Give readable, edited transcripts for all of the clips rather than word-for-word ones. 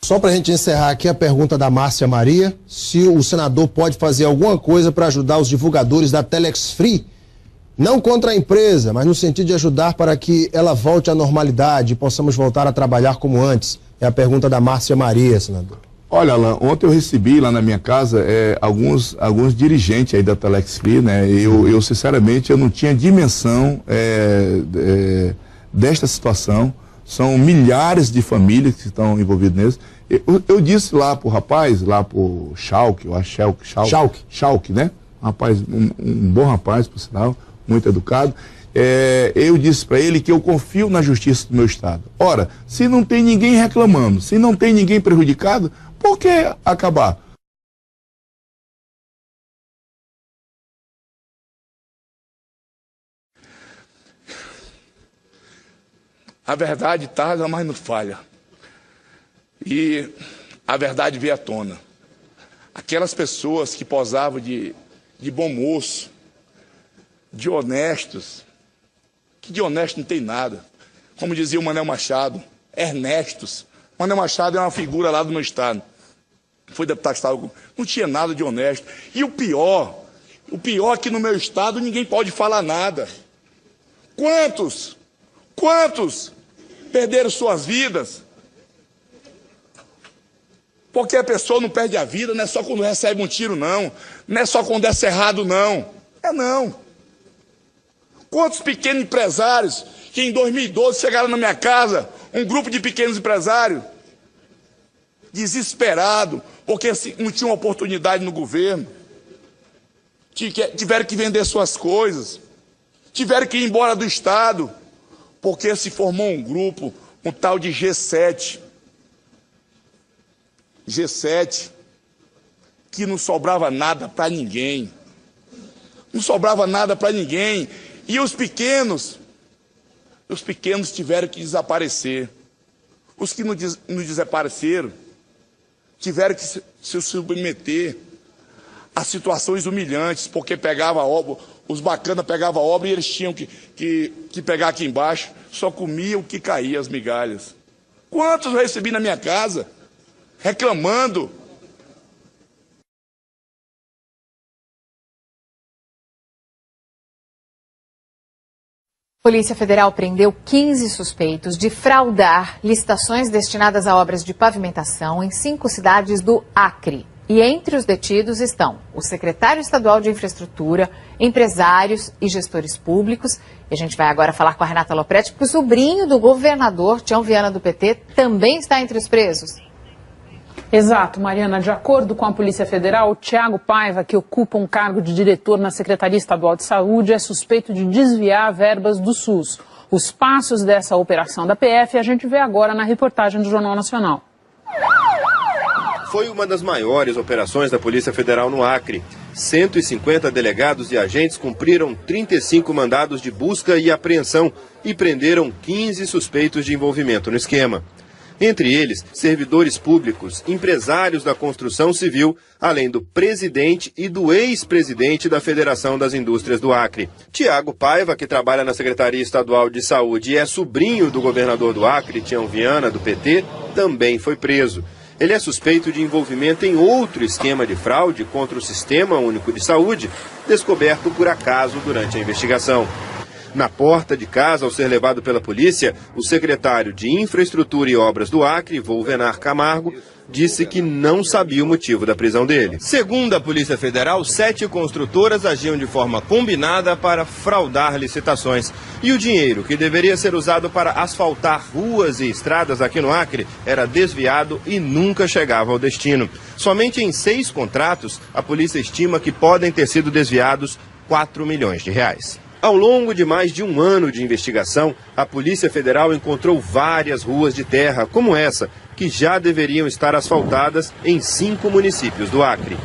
Só para a gente encerrar aqui a pergunta da Márcia Maria, se o senador pode fazer alguma coisa para ajudar os divulgadores da Telex Free, não contra a empresa, mas no sentido de ajudar para que ela volte à normalidade e possamos voltar a trabalhar como antes. É a pergunta da Márcia Maria, senador. Olha, Alan, ontem eu recebi lá na minha casa alguns dirigentes aí da Telex Free, né? Eu sinceramente, eu não tinha dimensão desta situação. São milhares de famílias que estão envolvidas nisso. Eu disse lá pro rapaz, lá pro Schalke, eu acho Schalke, né? Um rapaz, um bom rapaz, por sinal, muito educado. Eu disse para ele que eu confio na justiça do meu estado. Ora, se não tem ninguém reclamando, se não tem ninguém prejudicado, por que acabar? A verdade tarda, mas não falha. E a verdade veio à tona. Aquelas pessoas que posavam de bom moço, de honestos, que de honesto não tem nada. Como dizia o Manel Machado, Ernestos. Manel Machado é uma figura lá do meu estado. Foi deputado estadual, não tinha nada de honesto. E o pior é que no meu estado ninguém pode falar nada. Quantos perderam suas vidas? Porque a pessoa não perde a vida, não é só quando recebe um tiro, não. Não é só quando é cerrado, não. Não. Quantos pequenos empresários que em 2012 chegaram na minha casa, um grupo de pequenos empresários, desesperado, porque não tinham oportunidade no governo, tiveram que vender suas coisas, tiveram que ir embora do estado, porque se formou um grupo, um tal de G7, que não sobrava nada para ninguém. Não sobrava nada para ninguém. E os pequenos tiveram que desaparecer. Os que não desapareceram tiveram que se submeter a situações humilhantes, porque pegava a obra, os bacanas pegavam a obra e eles tinham que pegar aqui embaixo, só comiam o que caía, as migalhas. Quantos eu recebi na minha casa, reclamando? Polícia Federal prendeu 15 suspeitos de fraudar licitações destinadas a obras de pavimentação em 5 cidades do Acre. E entre os detidos estão o secretário estadual de Infraestrutura, empresários e gestores públicos. E a gente vai agora falar com a Renata Lopretti, porque o sobrinho do governador, Tião Viana do PT, também está entre os presos. Exato, Mariana. De acordo com a Polícia Federal, o Tiago Paiva, que ocupa um cargo de diretor na Secretaria Estadual de Saúde, é suspeito de desviar verbas do SUS. Os passos dessa operação da PF a gente vê agora na reportagem do Jornal Nacional. Foi uma das maiores operações da Polícia Federal no Acre. 150 delegados e agentes cumpriram 35 mandados de busca e apreensão e prenderam 15 suspeitos de envolvimento no esquema. Entre eles, servidores públicos, empresários da construção civil, além do presidente e do ex-presidente da Federação das Indústrias do Acre. Tiago Paiva, que trabalha na Secretaria Estadual de Saúde e é sobrinho do governador do Acre, Tião Viana, do PT, também foi preso. Ele é suspeito de envolvimento em outro esquema de fraude contra o Sistema Único de Saúde, descoberto por acaso durante a investigação. Na porta de casa, ao ser levado pela polícia, o secretário de Infraestrutura e Obras do Acre, Volvenar Camargo, disse que não sabia o motivo da prisão dele. Segundo a Polícia Federal, 7 construtoras agiam de forma combinada para fraudar licitações. E o dinheiro, que deveria ser usado para asfaltar ruas e estradas aqui no Acre, era desviado e nunca chegava ao destino. Somente em 6 contratos, a polícia estima que podem ter sido desviados R$4 milhões. Ao longo de mais de um ano de investigação, a Polícia Federal encontrou várias ruas de terra, como essa, que já deveriam estar asfaltadas em 5 municípios do Acre.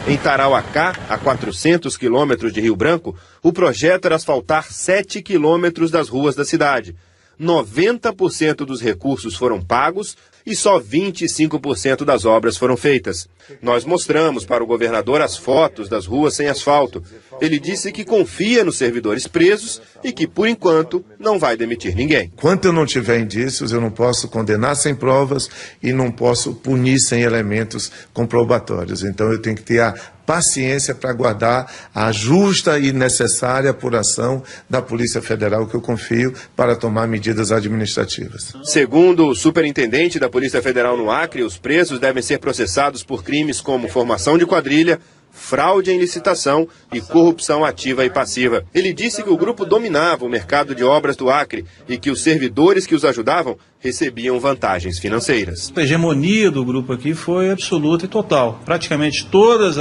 Em Tarauacá, a 400 quilômetros de Rio Branco, o projeto era asfaltar 7 quilômetros das ruas da cidade. 90% dos recursos foram pagos e só 25% das obras foram feitas. Nós mostramos para o governador as fotos das ruas sem asfalto. Ele disse que confia nos servidores presos e que, por enquanto, não vai demitir ninguém. Enquanto eu não tiver indícios, eu não posso condenar sem provas e não posso punir sem elementos comprobatórios. Então eu tenho que ter a paciência para aguardar a justa e necessária apuração da Polícia Federal, que eu confio, para tomar medidas administrativas. Segundo o superintendente da Polícia Federal no Acre, os presos devem ser processados por crimes como formação de quadrilha, fraude em licitação e corrupção ativa e passiva. Ele disse que o grupo dominava o mercado de obras do Acre e que os servidores que os ajudavam recebiam vantagens financeiras. A hegemonia do grupo aqui foi absoluta e total. Praticamente todas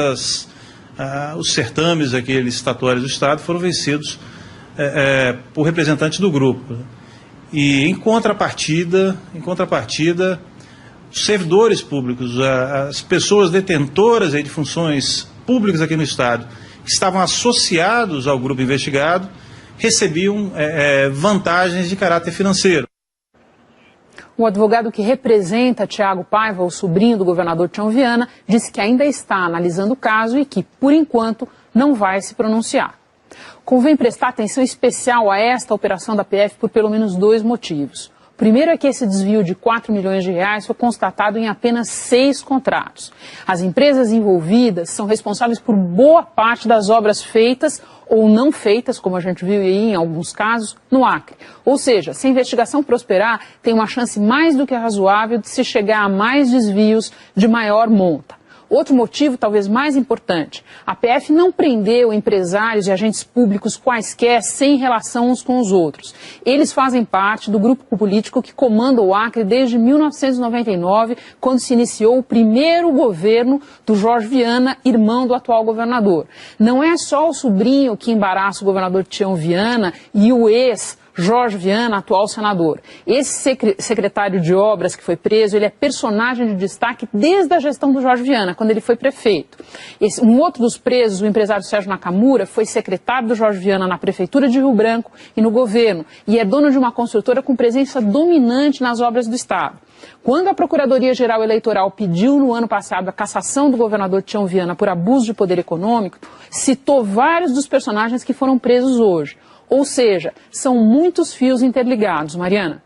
os certames aqui licitatórios do Estado foram vencidos por representantes do grupo. E em contrapartida, os servidores públicos, as pessoas detentoras aí de funções públicas aqui no Estado, que estavam associados ao grupo investigado, recebiam vantagens de caráter financeiro. O advogado que representa Tiago Paiva, o sobrinho do governador Tião Viana, disse que ainda está analisando o caso e que, por enquanto, não vai se pronunciar. Convém prestar atenção especial a esta operação da PF por pelo menos 2 motivos. O primeiro é que esse desvio de 4 milhões de reais foi constatado em apenas 6 contratos. As empresas envolvidas são responsáveis por boa parte das obras feitas ou não feitas, como a gente viu aí em alguns casos, no Acre. Ou seja, se a investigação prosperar, tem uma chance mais do que razoável de se chegar a mais desvios de maior monta. Outro motivo, talvez mais importante, a PF não prendeu empresários e agentes públicos quaisquer sem relação uns com os outros. Eles fazem parte do grupo político que comanda o Acre desde 1999, quando se iniciou o primeiro governo do Jorge Viana, irmão do atual governador. Não é só o sobrinho que embaraça o governador Tião Viana e o Jorge Viana, atual senador. Esse secretário de obras que foi preso, ele é personagem de destaque desde a gestão do Jorge Viana, quando ele foi prefeito. Um outro dos presos, o empresário Sérgio Nakamura, foi secretário do Jorge Viana na prefeitura de Rio Branco e no governo, e é dono de uma construtora com presença dominante nas obras do Estado. Quando a Procuradoria-Geral Eleitoral pediu no ano passado a cassação do governador Tião Viana por abuso de poder econômico, citou vários dos personagens que foram presos hoje. Ou seja, são muitos fios interligados. Mariana.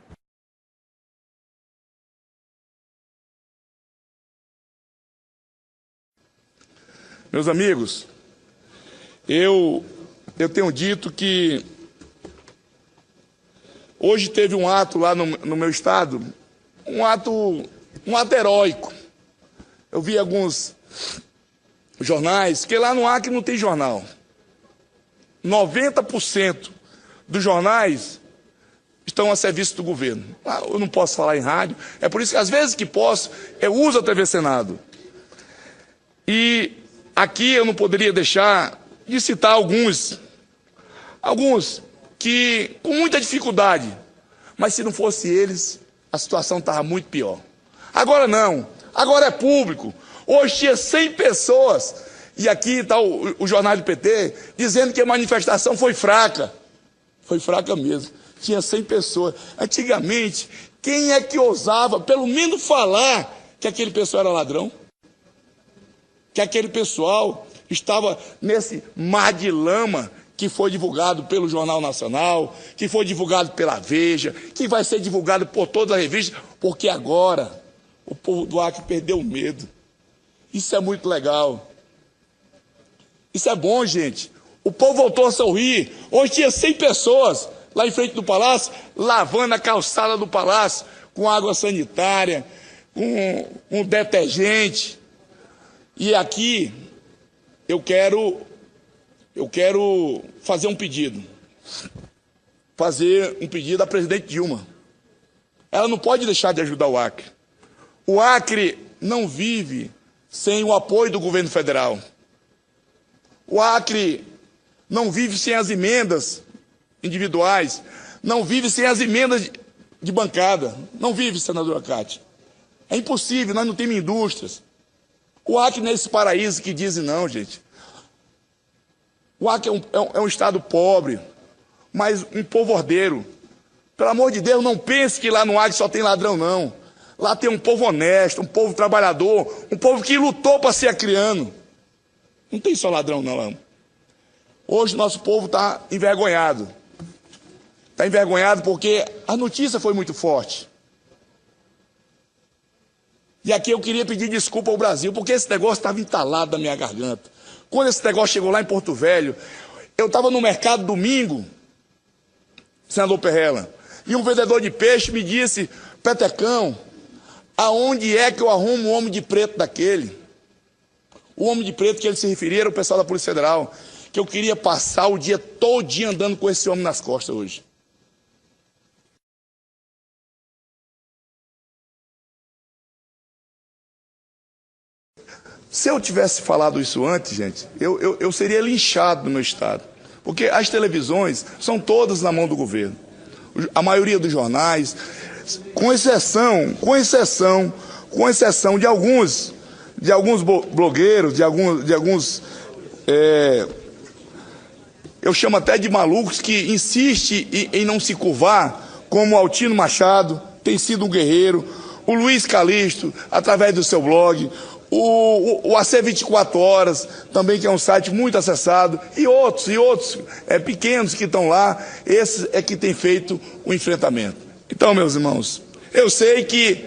Meus amigos, eu tenho dito que hoje teve um ato lá no meu estado, um ato heróico. Eu vi alguns jornais, que lá no Acre não tem jornal. 90% dos jornais estão a serviço do governo. Eu não posso falar em rádio, é por isso que às vezes que posso, eu uso a TV Senado. E aqui eu não poderia deixar de citar alguns que com muita dificuldade, mas se não fosse eles, a situação estava muito pior. Agora não, agora é público. Hoje tinha 100 pessoas. E aqui está o jornal do PT dizendo que a manifestação foi fraca. Foi fraca mesmo. Tinha 100 pessoas. Antigamente, quem é que ousava, pelo menos, falar que aquele pessoal era ladrão? Que aquele pessoal estava nesse mar de lama que foi divulgado pelo Jornal Nacional, que foi divulgado pela Veja, que vai ser divulgado por todas as revistas, porque agora o povo do Acre perdeu o medo. Isso é muito legal. Isso é bom, gente. O povo voltou a sorrir. Hoje tinha 100 pessoas lá em frente do palácio, lavando a calçada do palácio, com água sanitária, com detergente. E aqui eu quero fazer um pedido. Fazer um pedido à presidente Dilma. Ela não pode deixar de ajudar o Acre. O Acre não vive sem o apoio do governo federal. O Acre não vive sem as emendas individuais, não vive sem as emendas de bancada. Não vive, senadora Cátia. É impossível, nós não temos indústrias. O Acre não é esse paraíso que dizem não, gente. O Acre é um estado pobre, mas um povo ordeiro. Pelo amor de Deus, não pense que lá no Acre só tem ladrão, não. Lá tem um povo honesto, um povo trabalhador, um povo que lutou para ser acriano. Não tem só ladrão, não. Hoje nosso povo está envergonhado. Está envergonhado porque a notícia foi muito forte. E aqui eu queria pedir desculpa ao Brasil, porque esse negócio estava entalado na minha garganta. Quando esse negócio chegou lá em Porto Velho, eu estava no mercado domingo, senador Perrella, e um vendedor de peixe me disse: Petecão, aonde é que eu arrumo um homem de preto daquele? O homem de preto que ele se referia era o pessoal da Polícia Federal, que eu queria passar o dia todinho andando com esse homem nas costas hoje. Se eu tivesse falado isso antes, gente, eu seria linchado no meu estado. Porque as televisões são todas na mão do governo. A maioria dos jornais, com exceção de alguns blogueiros, de alguns eu chamo até de malucos que insistem em não se curvar, como o Altino Machado, tem sido um guerreiro, o Luiz Calixto, através do seu blog, o AC 24 Horas, também, que é um site muito acessado, e outros pequenos que estão lá, esses é que tem feito o enfrentamento. Então, meus irmãos, eu sei que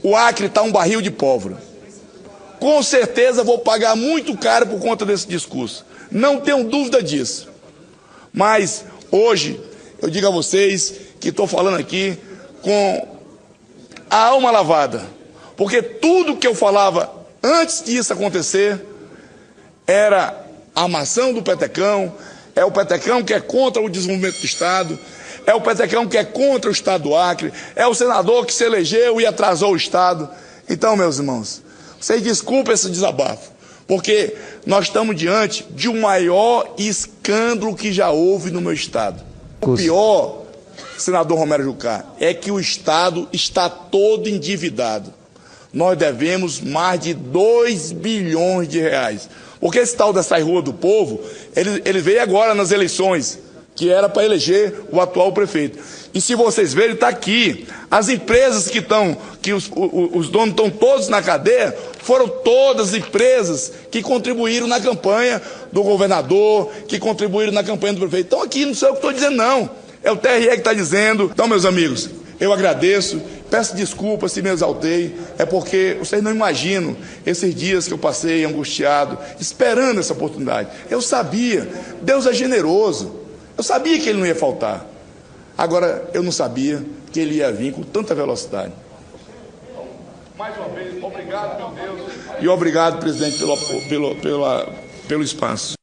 o Acre está um barril de pólvora. Com certeza vou pagar muito caro por conta desse discurso. Não tenho dúvida disso. Mas hoje eu digo a vocês que estou falando aqui com a alma lavada. Porque tudo que eu falava antes disso acontecer era a armação do Petecão, é o Petecão que é contra o desenvolvimento do Estado, é o Petecão que é contra o Estado do Acre, é o senador que se elegeu e atrasou o Estado. Então, meus irmãos, vocês desculpem esse desabafo, porque nós estamos diante de um maior escândalo que já houve no meu Estado. O pior, senador Romero Jucá, é que o Estado está todo endividado. Nós devemos mais de 2 bilhões de reais. Porque esse tal dessa Rua do Povo, ele veio agora nas eleições, que era para eleger o atual prefeito. E se vocês verem, está aqui. As empresas que os donos estão todos na cadeia, foram todas empresas que contribuíram na campanha do governador, que contribuíram na campanha do prefeito. Então aqui não sei o que estou dizendo, não. É o TRE que está dizendo. Então, meus amigos, eu agradeço, peço desculpas se me exaltei, é porque vocês não imaginam esses dias que eu passei angustiado, esperando essa oportunidade. Eu sabia, Deus é generoso, eu sabia que Ele não ia faltar. Agora, eu não sabia que Ele ia vir com tanta velocidade. Mais uma vez, obrigado, meu Deus. E obrigado, presidente, pelo espaço.